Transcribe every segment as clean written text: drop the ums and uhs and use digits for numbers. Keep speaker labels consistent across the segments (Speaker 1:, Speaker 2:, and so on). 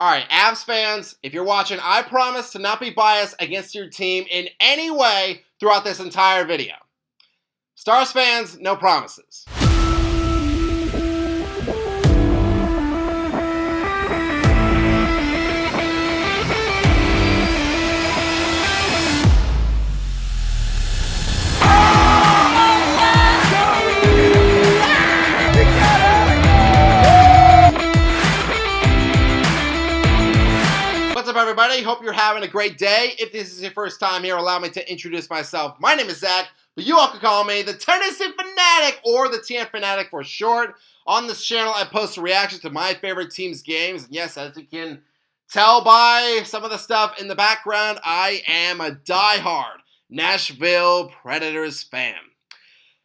Speaker 1: All right, Avs fans, if you're watching, I promise to not be biased against your team in any way throughout this entire video. Stars fans, no promises. What's up, everybody? Hope you're having a great day. If this is your first time here, allow me to introduce myself. My name is Zach, but you all can call me the Tennessee Fanatic, or the TN Fanatic for short. On this channel, I post reactions to my favorite team's games. And yes, as you can tell by some of the stuff in the background, I am a diehard Nashville Predators fan.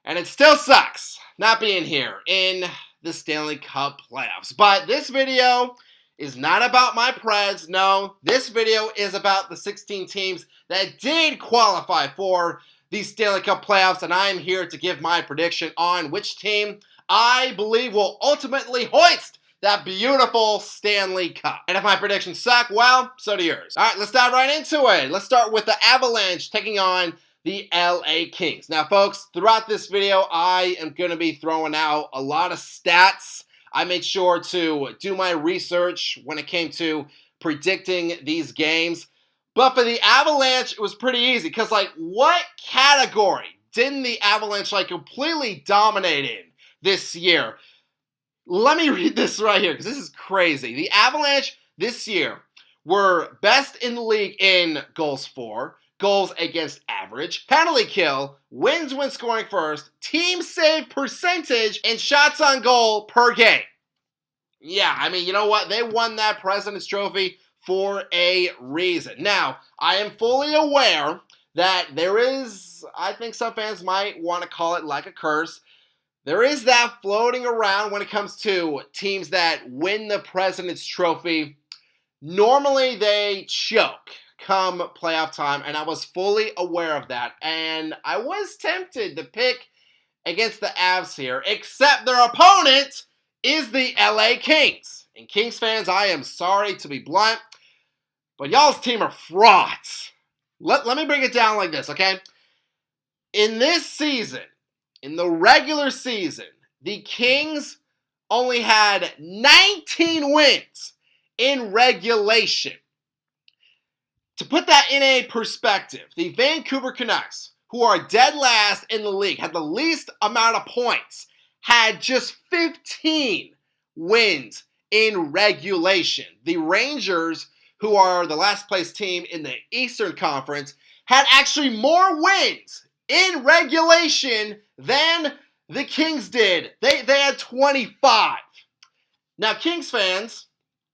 Speaker 1: And it still sucks not being here in the Stanley Cup playoffs. But this video is not about my Preds. No, this video is about the 16 teams that did qualify for the Stanley Cup playoffs, and I am here to give my prediction on which team I believe will ultimately hoist that beautiful Stanley Cup. And if my predictions suck, well, so do yours. All right, let's dive right into it. Let's start with the Avalanche taking on the LA Kings. Now, folks, throughout this video, I am going to be throwing out a lot of stats. I made sure to do my research when it came to predicting these games. But for the Avalanche, it was pretty easy. Because, what category didn't the Avalanche, completely dominate in this year? Let me read this right here, because this is crazy. The Avalanche this year were best in the league in goals for, goals against average, penalty kill, wins when scoring first, team save percentage, and shots on goal per game. Yeah, I mean, you know what? They won that President's Trophy for a reason. Now, I am fully aware that there is, I think some fans might want to call it like a curse. There is that floating around when it comes to teams that win the President's Trophy. Normally, they choke come playoff time, and I was fully aware of that, and I was tempted to pick against the Avs here, except their opponent is the LA Kings. And Kings fans, I am sorry to be blunt, but y'all's team are frauds. Let me bring it down like this, okay? In this season, in the regular season, the Kings only had 19 wins in regulation. To put that in a perspective, the Vancouver Canucks, who are dead last in the league, had the least amount of points, had just 15 wins in regulation. The Rangers, who are the last place team in the Eastern Conference, had actually more wins in regulation than the Kings did. They had 25. Now, Kings fans,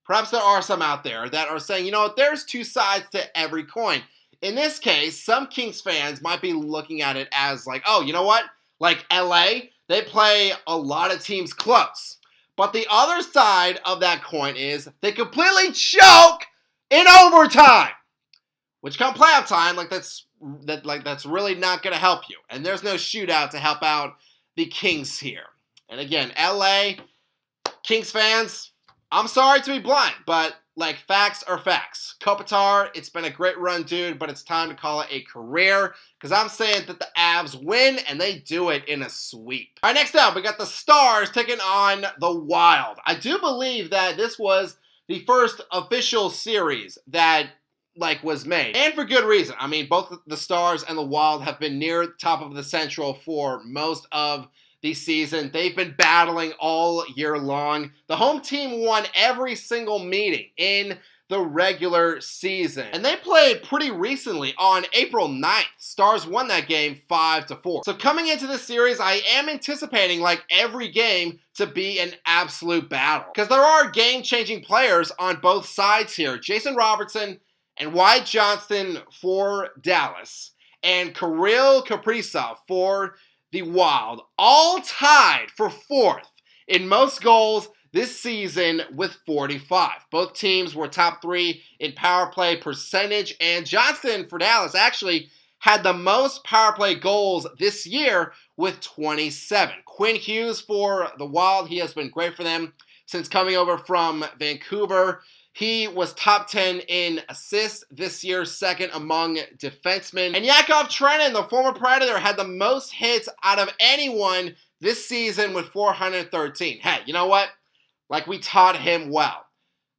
Speaker 1: perhaps there are some out there that are saying, you know what, there's two sides to every coin. In this case, some Kings fans might be looking at it as oh, you know what? Like LA, they play a lot of teams close. But the other side of that coin is they completely choke in overtime. Which come playoff time, that's really not going to help you. And there's no shootout to help out the Kings here. And again, LA, Kings fans, I'm sorry to be blunt, but facts are facts. Kopitar, it's been a great run, dude, but it's time to call it a career, because I'm saying that the Avs win, and they do it in a sweep. All right, next up, we got the Stars taking on the Wild. I do believe that this was the first official series that was made, and for good reason. I mean, both the Stars and the Wild have been near the top of the Central for most of the season. They've been battling all year long. The home team won every single meeting in the regular season. And they played pretty recently on April 9th. Stars won that game 5-4. So coming into this series, I am anticipating every game to be an absolute battle. Because there are game-changing players on both sides here. Jason Robertson and Wyatt Johnston for Dallas. And Kirill Kaprizov for the Wild, all tied for fourth in most goals this season with 45. Both teams were top three in power play percentage, and Johnston for Dallas actually had the most power play goals this year with 27. Quinn Hughes for the Wild, he has been great for them since coming over from Vancouver. He was top 10 in assists this year, second among defensemen. And Yakov Trenin, the former Predator, had the most hits out of anyone this season with 413. Hey, you know what? Like, we taught him well.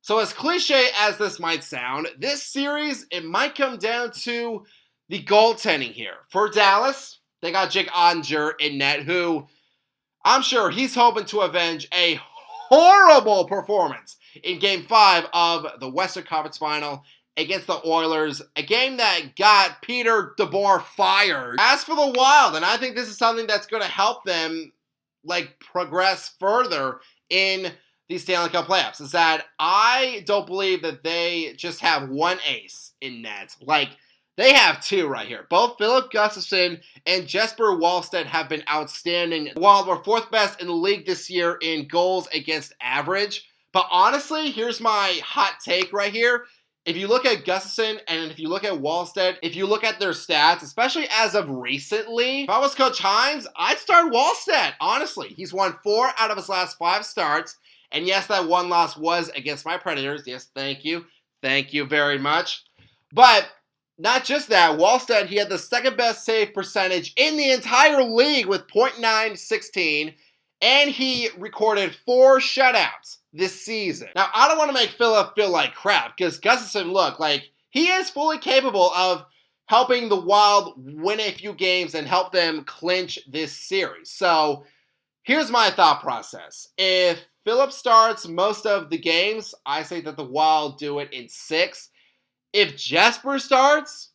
Speaker 1: So as cliche as this might sound, this series, it might come down to the goaltending here. For Dallas, they got Jake Ottinger in net, who I'm sure he's hoping to avenge a horrible performance in Game 5 of the Western Conference Final against the Oilers, a game that got Peter DeBoer fired. As for the Wild, and I think this is something that's going to help them progress further in these Stanley Cup playoffs, is that I don't believe that they just have one ace in net. They have two right here. Both Philip Gustafsson and Jesper Wallstedt have been outstanding. Wild were fourth best in the league this year in goals against average. But honestly, here's my hot take right here. If you look at Gustafsson and if you look at Wallstedt, if you look at their stats, especially as of recently, if I was Coach Hines, I'd start Wallstedt, honestly. He's won 4 out of his last 5 starts. And yes, that one loss was against my Predators. Yes, thank you. Thank you very much. But not just that, Wallstedt, he had the second best save percentage in the entire league with .916, and he recorded 4 shutouts this season. Now, I don't want to make Philip feel like crap, because Gustafsson, look, he is fully capable of helping the Wild win a few games and help them clinch this series. So, here's my thought process. If Philip starts most of the games, I say that the Wild do it in 6. If Jesper starts,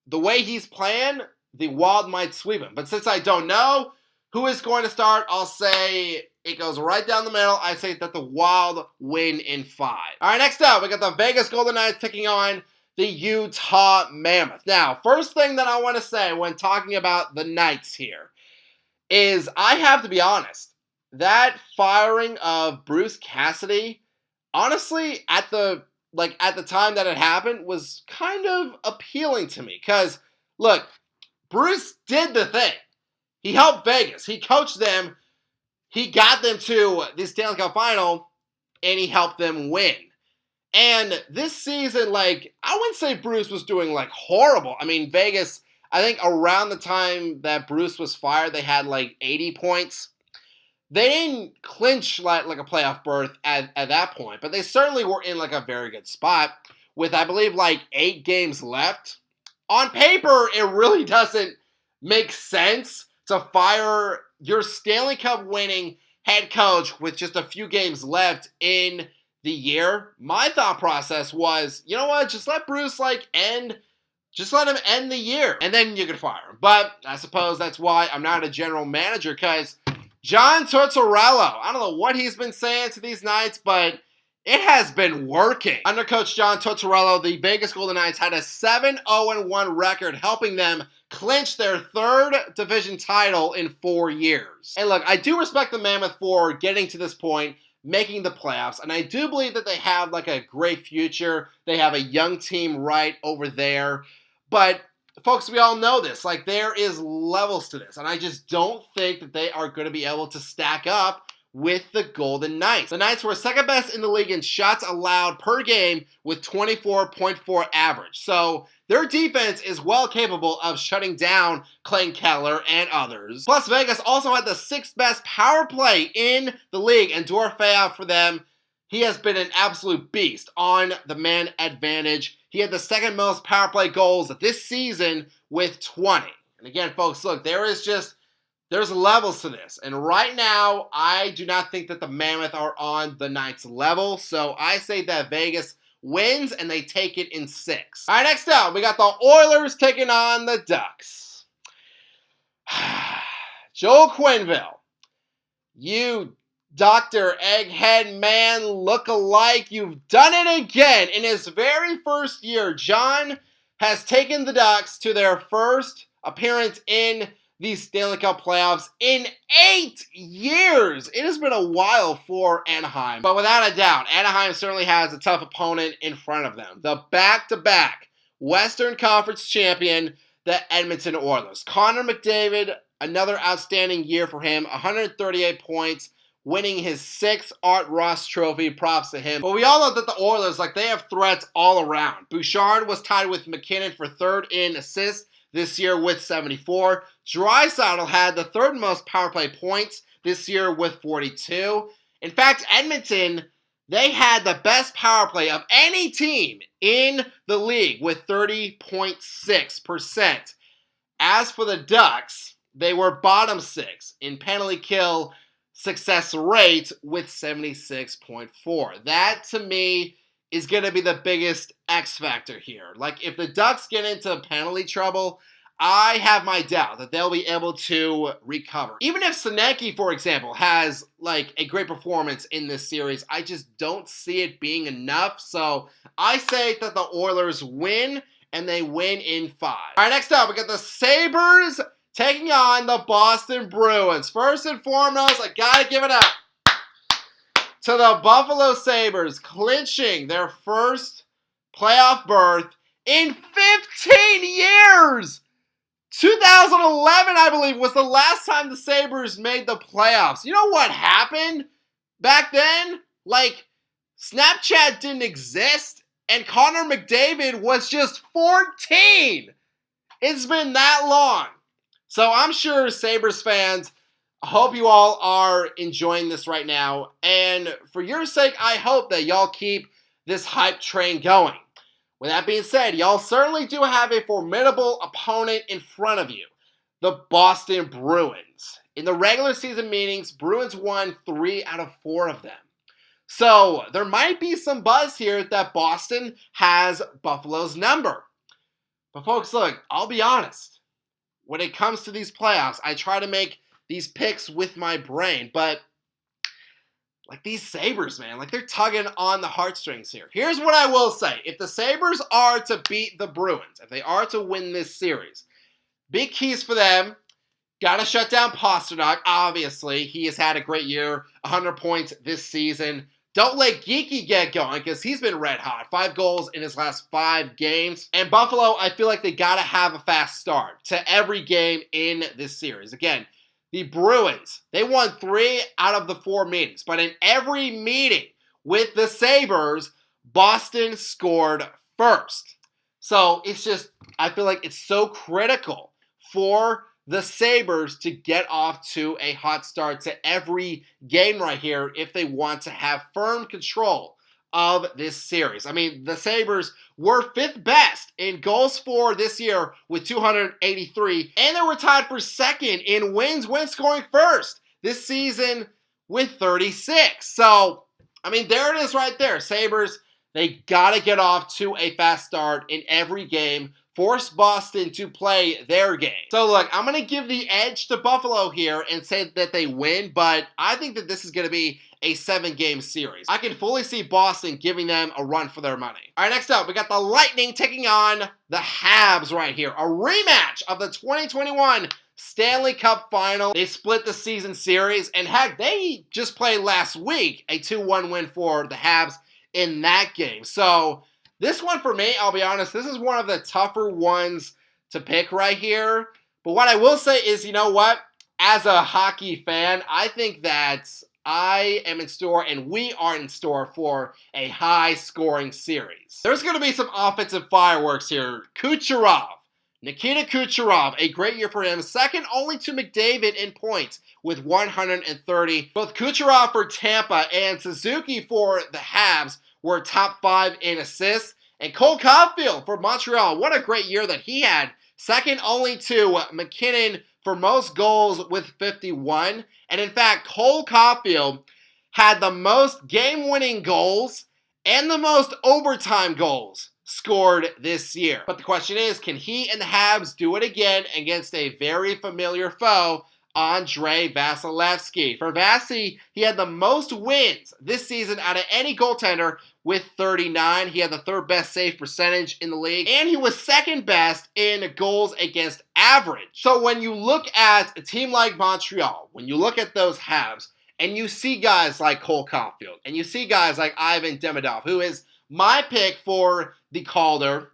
Speaker 1: the way he's playing, the Wild might sweep him. But since I don't know who is going to start, I'll say it goes right down the middle. I say that the Wild win in 5. All right, next up, we got the Vegas Golden Knights taking on the Utah Mammoth. Now, first thing that I want to say when talking about the Knights here is I have to be honest. That firing of Bruce Cassidy, honestly, at the time that it happened, was kind of appealing to me. Because, look, Bruce did the thing. He helped Vegas. He coached them. He got them to the Stanley Cup Final, and he helped them win. And this season, I wouldn't say Bruce was doing, horrible. I mean, Vegas, I think around the time that Bruce was fired, they had, 80 points. They didn't clinch like a playoff berth at that point, but they certainly were in a very good spot with, I believe, 8 games left. On paper, it really doesn't make sense to fire your Stanley Cup winning head coach with just a few games left in the year. My thought process was, you know what, just let Bruce just let him end the year, and then you can fire him. But I suppose that's why I'm not a general manager, because John Tortorella, I don't know what he's been saying to these Knights, but it has been working. Under Coach John Tortorella, the Vegas Golden Knights had a 7-0-1 record, helping them clinch their 3rd division title in 4 years. And look, I do respect the Mammoth for getting to this point, making the playoffs, and I do believe that they have a great future. They have a young team right over there. But folks, we all know this. There is levels to this. And I just don't think that they are going to be able to stack up with the Golden Knights. The Knights were second best in the league in shots allowed per game with 24.4 average. So their defense is well capable of shutting down Clayton Keller and others. Plus, Vegas also had the 6th best power play in the league, and Dorofeyev for them, he has been an absolute beast on the man advantage. He had the 2nd most power play goals this season with 20. And again, folks, look, there's levels to this. And right now, I do not think that the Mammoth are on the Knights level. So I say that Vegas wins and they take it in 6. All right, next up, we got the Oilers taking on the Ducks. Joel Quenneville, you Dr. Egghead Man look-alike, you've done it again. In his very first year, John has taken the Ducks to their first appearance in the Stanley Cup playoffs in 8 years. It has been a while for Anaheim. But without a doubt, Anaheim certainly has a tough opponent in front of them. The back-to-back Western Conference champion, the Edmonton Oilers. Connor McDavid, another outstanding year for him. 138 points, winning his 6th Art Ross trophy. Props to him. But we all know that the Oilers, like, they have threats all around. Bouchard was tied with McKinnon for 3rd in assists this year with 74. Draisaitl had the 3rd most power play points this year with 42. In fact, Edmonton, they had the best power play of any team in the league with 30.6%. As for the Ducks, they were bottom 6 in penalty kill success rate with 76.4. That, to me, is going to be the biggest X factor here. Like, if the Ducks get into penalty trouble, I have my doubt that they'll be able to recover. Even if Senecki, for example, has, like, a great performance in this series, I just don't see it being enough. So I say that the Oilers win, and they win in 5. All right, next up, we got the Sabres taking on the Boston Bruins. First and foremost, I gotta give it up to the Buffalo Sabres, clinching their first playoff berth in 15 years! 2011, I believe, was the last time the Sabres made the playoffs. You know what happened back then? Like, Snapchat didn't exist, and Connor McDavid was just 14! It's been that long. So I'm sure Sabres fans, I hope you all are enjoying this right now. And for your sake, I hope that y'all keep this hype train going. With that being said, y'all certainly do have a formidable opponent in front of you, the Boston Bruins. In the regular season meetings, Bruins won 3 out of 4 of them. So there might be some buzz here that Boston has Buffalo's number. But folks, look, I'll be honest. When it comes to these playoffs, I try to make these picks with my brain, but like these Sabres, man, like they're tugging on the heartstrings here. Here's what I will say. If the Sabres are to beat the Bruins, if they are to win this series, big keys for them. Got to shut down Pastrnak, obviously. He has had a great year, 100 points this season. Don't let Geeky get going because he's been red hot. 5 goals in his last 5 games. And Buffalo, I feel like they got to have a fast start to every game in this series. Again, the Bruins, they won 3 out of the 4 meetings. But in every meeting with the Sabres, Boston scored first. So it's just, I feel like it's so critical for the Sabres to get off to a hot start to every game right here if they want to have firm control of this series. I mean, the Sabres were 5th best in goals for this year with 283, and they were tied for 2nd in wins when scoring first this season with 36. So, I mean, there it is right there. Sabres, they got to get off to a fast start in every game. Force Boston to play their game. So look, I'm going to give the edge to Buffalo here and say that they win, but I think that this is going to be a 7-game series. I can fully see Boston giving them a run for their money. All right, next up, we got the Lightning taking on the Habs right here. A rematch of the 2021 Stanley Cup Final. They split the season series, and heck, they just played last week a 2-1 win for the Habs in that game. So this one for me, I'll be honest, this is one of the tougher ones to pick right here. But what I will say is, you know what? As a hockey fan, I think that I am in store and we are in store for a high-scoring series. There's going to be some offensive fireworks here. Kucherov, Nikita Kucherov, a great year for him. Second only to McDavid in points with 130. Both Kucherov for Tampa and Suzuki for the Habs were top 5 in assists. And Cole Caulfield for Montreal, what a great year that he had. Second only to McKinnon for most goals with 51. And in fact, Cole Caulfield had the most game-winning goals and the most overtime goals scored this year. But the question is, can he and the Habs do it again against a very familiar foe, Andrei Vasilevsky? For Vasi, he had the most wins this season out of any goaltender with 39. He had the 3rd best save percentage in the league, and he was 2nd best in goals against average. So when you look at a team like Montreal, when you look at those Habs, and you see guys like Cole Caulfield, and you see guys like Ivan Demidov, who is my pick for the Calder,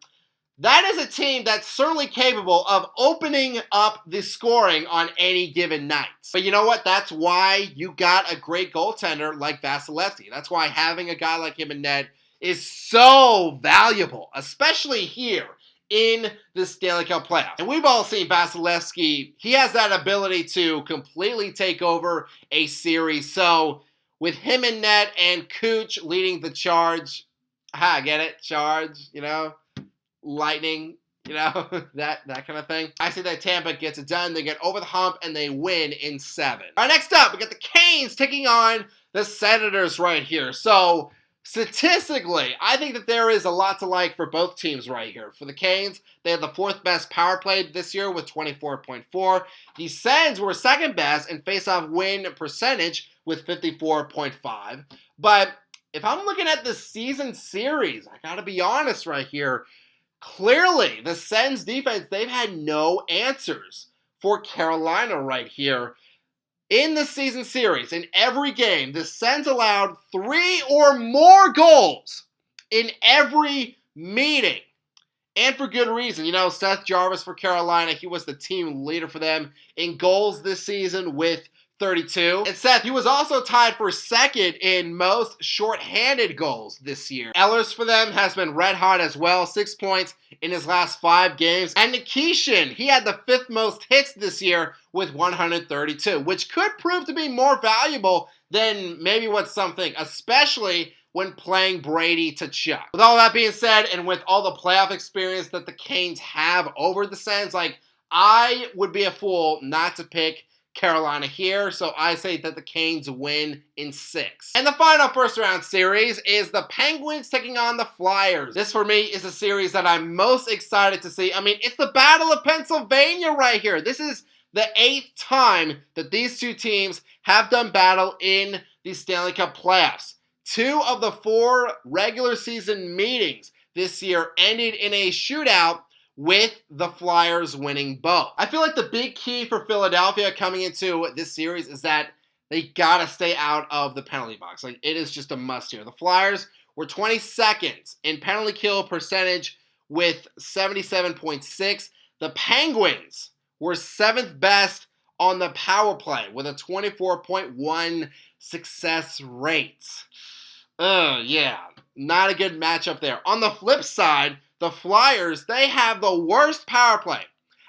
Speaker 1: that is a team that's certainly capable of opening up the scoring on any given night. But you know what? That's why you got a great goaltender like Vasilevsky. That's why having a guy like him in net is so valuable, especially here in the Stanley Cup playoffs. And we've all seen Vasilevsky. He has that ability to completely take over a series. So with him in net and Cooch leading the charge, get it? Charge, lightning, that kind of thing. I say that Tampa gets it done. They get over the hump and they win in 7. All right, next up, we got the Canes taking on the Senators right here. So statistically, I think that there is a lot to like for both teams right here. For the Canes, they have the 4th best power play this year with 24.4. The Sens were 2nd best in face-off win percentage with 54.5. But if I'm looking at the season series, I gotta be honest right here. Clearly, the Sens defense, they've had no answers for Carolina right here. In the season series, in every game, the Sens allowed 3 or more goals in every meeting. And for good reason. Seth Jarvis for Carolina, he was the team leader for them in goals this season with 32. And Seth, he was also tied for 2nd in most shorthanded goals this year. Ehlers for them has been red hot as well, 6 points in his last 5 games. And Nikishin, he had the 5th most hits this year with 132, which could prove to be more valuable than maybe what some think, especially when playing Brady to Chuck. With all that being said, and with all the playoff experience that the Canes have over the Sens, I would be a fool not to pick Carolina here, so I say that the Canes win in 6. And the final first round series is the Penguins taking on the Flyers. This for me is a series that I'm most excited to see. It's the Battle of Pennsylvania right here. This is the 8th time that these two teams have done battle in the Stanley Cup playoffs. 2 of the 4 regular season meetings this year ended in a shootout, with the Flyers winning both. I feel like the big key for Philadelphia coming into this series is that they gotta stay out of the penalty box. It is just a must here. The Flyers were 22nd in penalty kill percentage with 77.6. The Penguins were 7th best on the power play with a 24.1 success rate. Yeah, not a good matchup there. On the flip side, the Flyers, they have the worst power play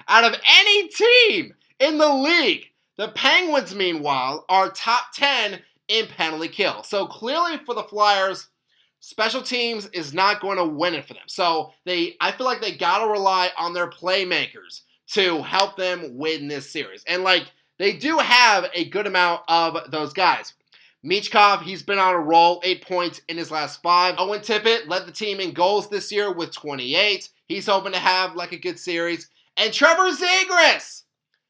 Speaker 1: out of any team in the league. The Penguins, meanwhile, are top 10 in penalty kill. So clearly for the Flyers, special teams is not going to win it for them. So I feel like they got to rely on their playmakers to help them win this series. And they do have a good amount of those guys. Michkov, he's been on a roll, 8 points in his last 5. Owen Tippett led the team in goals this year with 28. He's hoping to have a good series. And Trevor Zegras,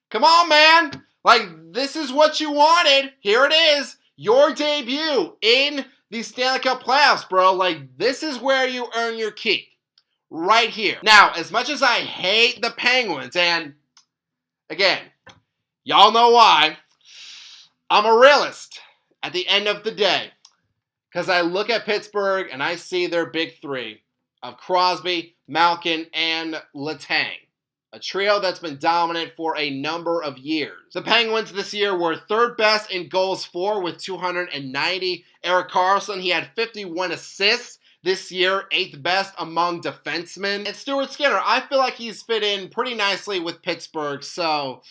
Speaker 1: come on, man. This is what you wanted. Here it is. Your debut in the Stanley Cup playoffs, bro. This is where you earn your keep. Right here. Now, as much as I hate the Penguins, and again, y'all know why, I'm a realist at the end of the day, because I look at Pittsburgh and I see their big 3 of Crosby, Malkin, and Letang, a trio that's been dominant for a number of years. The Penguins this year were 3rd best in goals for with 290. Erik Karlsson, he had 51 assists this year, 8th best among defensemen. And Stuart Skinner, I feel like he's fit in pretty nicely with Pittsburgh, so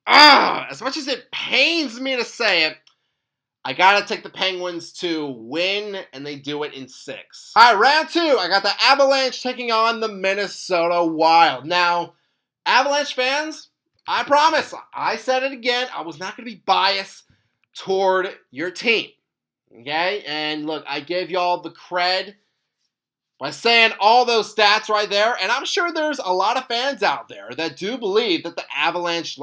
Speaker 1: as much as it pains me to say it, I gotta take the Penguins to win, and they do it in 6. All right, round 2. I got the Avalanche taking on the Minnesota Wild. Now, Avalanche fans, I promise, I said it again, I was not going to be biased toward your team. Okay? And look, I gave y'all the cred by saying all those stats right there, and I'm sure there's a lot of fans out there that do believe that the Avalanche,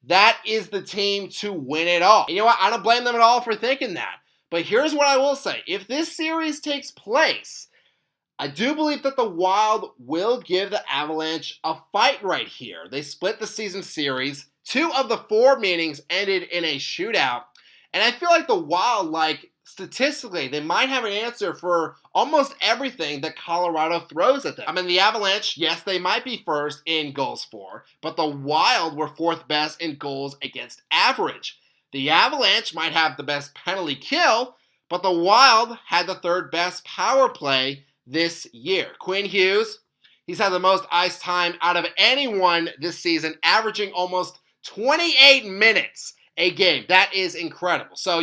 Speaker 1: that is the team to win it all. And you know what? I don't blame them at all for thinking that. But here's what I will say. If this series takes place, I do believe that the Wild will give the Avalanche a fight right here. They split the season series. 2 of the 4 meetings ended in a shootout. And I feel like the Wild, statistically, they might have an answer for almost everything that Colorado throws at them. I mean, the Avalanche, yes, they might be first in goals for, but the Wild were fourth best in goals against average. The Avalanche might have the best penalty kill, but the Wild had the third best power play this year. Quinn Hughes, he's had the most ice time out of anyone this season, averaging almost 28 minutes a game. That is incredible. So,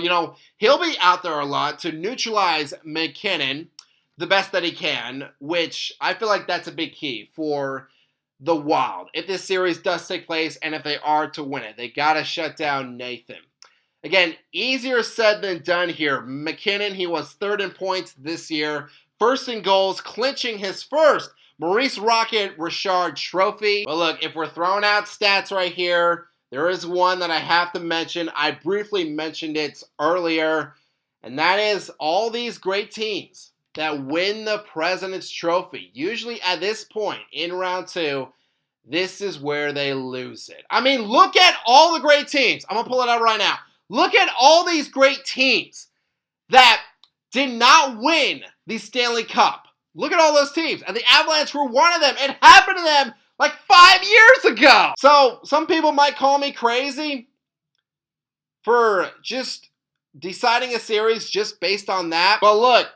Speaker 1: he'll be out there a lot to neutralize McKinnon the best that he can, which I feel like that's a big key for the Wild. If this series does take place and if they are to win it, they got to shut down Nathan. Again, easier said than done here. McKinnon, he was third in points this year, first in goals, clinching his first Maurice Rocket Richard trophy. But look, if we're throwing out stats right here, there is one that I have to mention. I briefly mentioned it earlier, and that is all these great teams that win the President's Trophy. Usually at this point in round 2, this is where they lose it. I mean, look at all the great teams. I'm going to pull it out right now. Look at all these great teams that did not win the Stanley Cup. Look at all those teams. And the Avalanche were one of them. It happened to them like 5 years ago. So some people might call me crazy for just deciding a series just based on that. But look,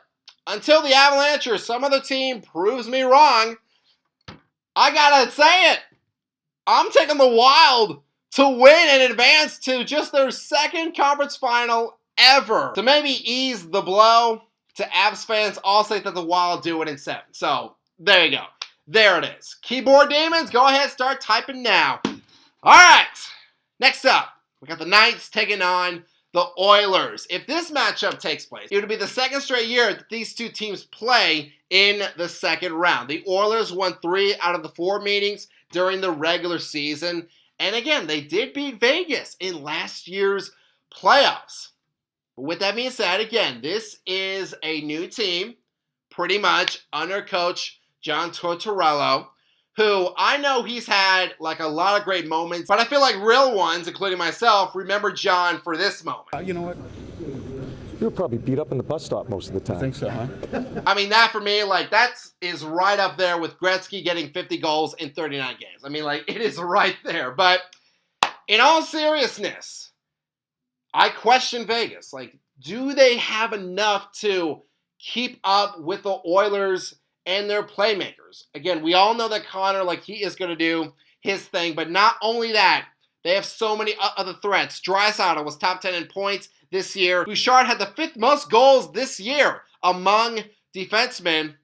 Speaker 1: until the Avalanche or some other team proves me wrong, I gotta say it. I'm taking the Wild to win and advance to just their second conference final ever. To maybe ease the blow to Avs fans, I'll say that the Wild do it in 7. So there you go. There it is. Keyboard demons, go ahead, start typing now. All right, next up, we got the Knights taking on the Oilers. If this matchup takes place, it would be the second straight year that these two teams play in the second round. The Oilers won 3 out of the 4 meetings during the regular season. And again, they did beat Vegas in last year's playoffs. But with that being said, again, this is a new team, pretty much under coach John Tortorella, who I know he's had like a lot of great moments, but I feel like real ones, including myself, remember John for this moment.
Speaker 2: You know what? You were probably beat up in the bus stop most of the time.
Speaker 3: I think so, huh?
Speaker 1: I mean, that for me, like, that is right up there with Gretzky getting 50 goals in 39 games. I mean, like, it is right there. But in all seriousness, I question Vegas. Like, do they have enough to keep up with the Oilers and their playmakers? Again, we all know that Connor, like, he is going to do his thing. But not only that, they have so many other threats. Draisaitl was top 10 in points this year. Bouchard had the 5th most goals this year among defensemen.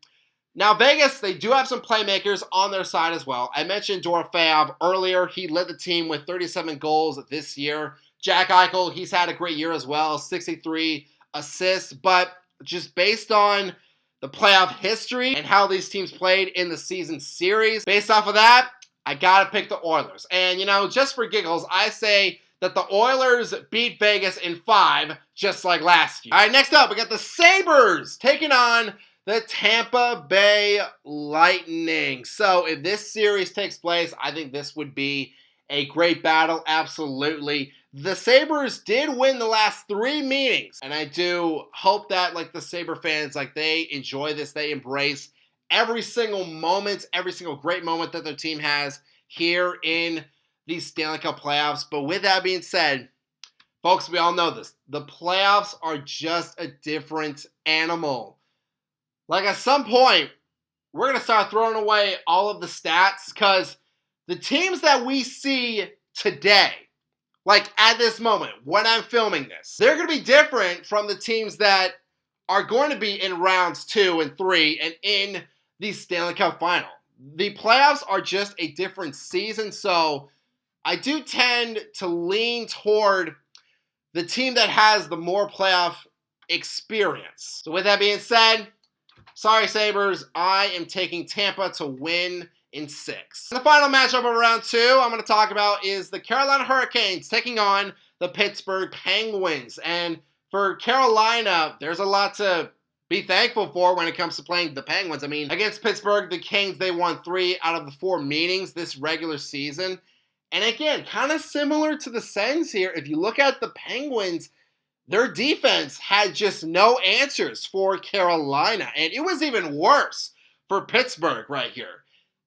Speaker 1: Now, Vegas, they do have some playmakers on their side as well. I mentioned Dorofeyev earlier. He led the team with 37 goals this year. Jack Eichel, he's had a great year as well, 63 assists. But just based on the playoff history and how these teams played in the season series, based off of that, I got to pick the Oilers. And, just for giggles, I say that the Oilers beat Vegas in 5, just like last year. All right, next up, we got the Sabres taking on the Tampa Bay Lightning. So if this series takes place, I think this would be a great battle, absolutely. The Sabres did win the last 3 meetings, and I do hope that, like, the Sabre fans, like, they enjoy this, they embrace every single moment, every single great moment that their team has here in these Stanley Cup playoffs. But with that being said, folks, we all know this. The playoffs are just a different animal. Like, at some point, we're going to start throwing away all of the stats because the teams that we see today, like at this moment, when I'm filming this, they're going to be different from the teams that are going to be in rounds 2 and 3 and in the Stanley Cup Final. The playoffs are just a different season, so I do tend to lean toward the team that has the more playoff experience. So with that being said, sorry Sabres, I am taking Tampa to win in 6. The final matchup of round 2 I'm going to talk about is the Carolina Hurricanes taking on the Pittsburgh Penguins. And for Carolina, there's a lot to be thankful for when it comes to playing the Penguins. I mean, against Pittsburgh, the Canes, they won 3 out of the 4 meetings this regular season. And again, kind of similar to the Sens here, if you look at the Penguins, their defense had just no answers for Carolina. And it was even worse for Pittsburgh right here.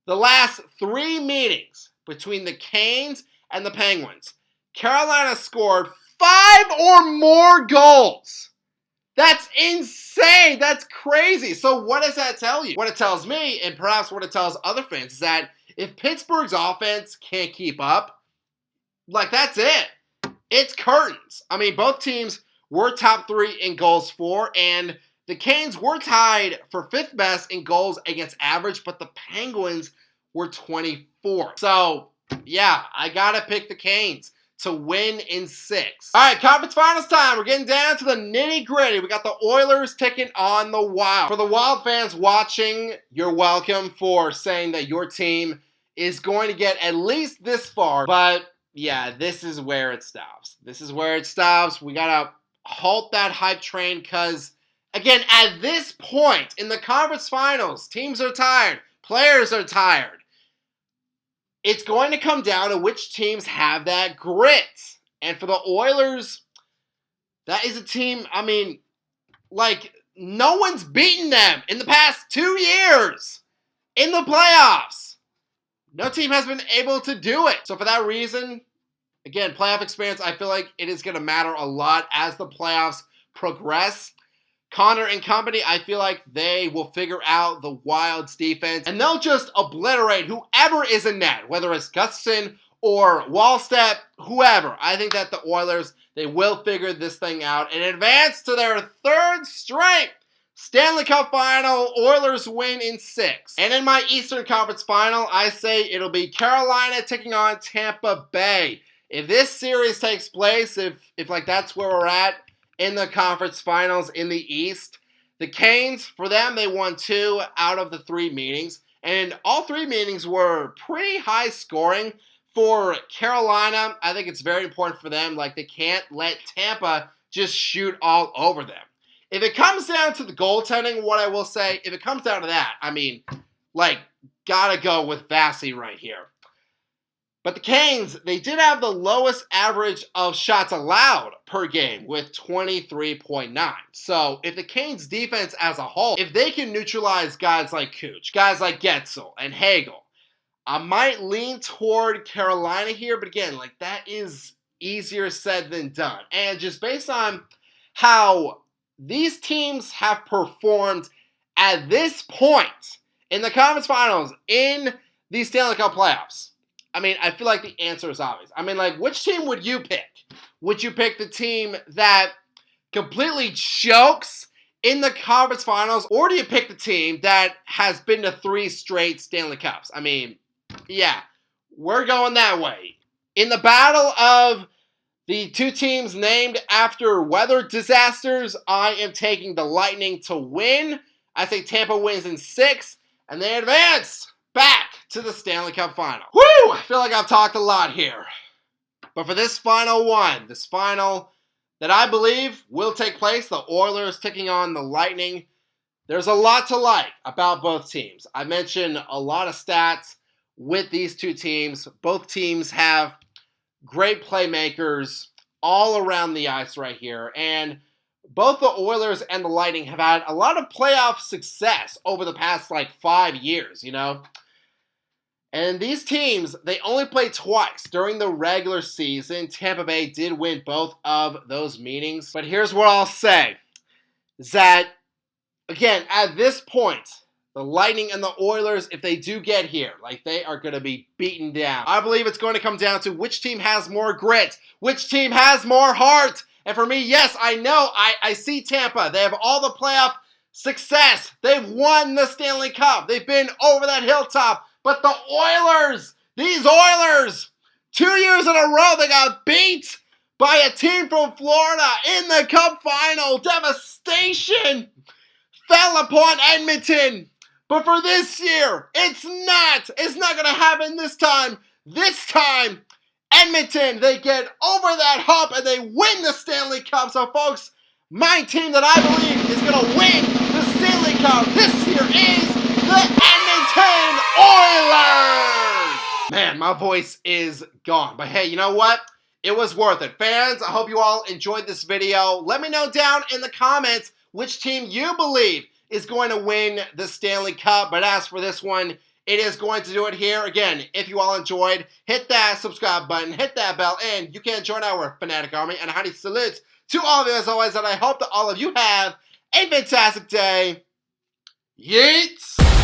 Speaker 1: The last 3 meetings between the Canes and the Penguins, Carolina scored 5 or more goals. That's insane. That's crazy. So what does that tell you? What it tells me, and perhaps what it tells other fans, is that if Pittsburgh's offense can't keep up, like, that's it. It's curtains. I mean, both teams were top 3 in goals for, and the Canes were tied for 5th best in goals against average, but the Penguins were 24. So, yeah, I gotta pick the Canes to win in 6. All right, conference finals time. We're getting down to the nitty-gritty. We got the Oilers taking on the Wild. For the Wild fans watching, you're welcome for saying that your team is going to get at least this far. But, yeah, this is where it stops. This is where it stops. We got to halt that hype train because, again, at this point in the conference finals, teams are tired. Players are tired. It's going to come down to which teams have that grit. And for the Oilers, that is a team, I mean, like, no one's beaten them in the past 2 years in the playoffs. No team has been able to do it. So for that reason, again, playoff experience, I feel like it is going to matter a lot as the playoffs progress. Connor and company, I feel like they will figure out the Wild's defense, and they'll just obliterate whoever is in net, whether it's Gustafsson or Wallstedt, whoever. I think that the Oilers, they will figure this thing out and advance to their 3rd straight Stanley Cup Final. Oilers win in 6. And in my Eastern Conference Final, I say it'll be Carolina taking on Tampa Bay. If this series takes place, if like that's where we're at, in the conference finals in the East, the Canes, for them, they won 2 out of the 3 meetings. And all 3 meetings were pretty high scoring. For Carolina, I think it's very important for them. Like, they can't let Tampa just shoot all over them. If it comes down to the goaltending, what I will say, if it comes down to that, I mean, like, gotta go with Vassy right here. But the Canes, they did have the lowest average of shots allowed per game with 23.9. So if the Canes defense as a whole, if they can neutralize guys like Cooch, guys like Getzel and Hagel, I might lean toward Carolina here. But again, like, that is easier said than done. And just based on how these teams have performed at this point in the conference finals in the Stanley Cup playoffs, I mean, I feel like the answer is obvious. I mean, like, which team would you pick? Would you pick the team that completely chokes in the conference finals, or do you pick the team that has been to 3 straight Stanley Cups? I mean, yeah, we're going that way. In the battle of the 2 teams named after weather disasters, I am taking the Lightning to win. I say Tampa wins in 6, and they advance back to the Stanley Cup Final. Woo! I feel like I've talked a lot here. But for this final one, this final that I believe will take place, the Oilers taking on the Lightning, there's a lot to like about both teams. I mentioned a lot of stats with these 2 teams. Both teams have great playmakers all around the ice right here. And both the Oilers and the Lightning have had a lot of playoff success over the past, like, 5 years, you know? And these teams, they only played twice during the regular season. Tampa Bay did win both of those meetings. But here's what I'll say, is that, again, at this point, the Lightning and the Oilers, if they do get here, like, they are going to be beaten down. I believe it's going to come down to which team has more grit, which team has more heart. And for me, yes, I know, I see Tampa. They have all the playoff success. They've won the Stanley Cup. They've been over that hilltop. But the Oilers, these Oilers, 2 years in a row, they got beat by a team from Florida in the Cup Final. Devastation fell upon Edmonton. But for this year, it's not going to happen this time. This time, Edmonton, they get over that hump and they win the Stanley Cup. So, folks, my team that I believe is going to win the Stanley Cup this year is the Edmonton Oilers! Man, my voice is gone. But hey, you know what? it was worth it. Fans, I hope you all enjoyed this video. Let me know down in the comments which team you believe is going to win the Stanley Cup. But as for this one, it is going to do it here. Again, if you all enjoyed, hit that subscribe button, hit that bell, and you can join our Fanatic Army. And a hearty salute to all of you as always, and I hope that all of you have a fantastic day. Yeet!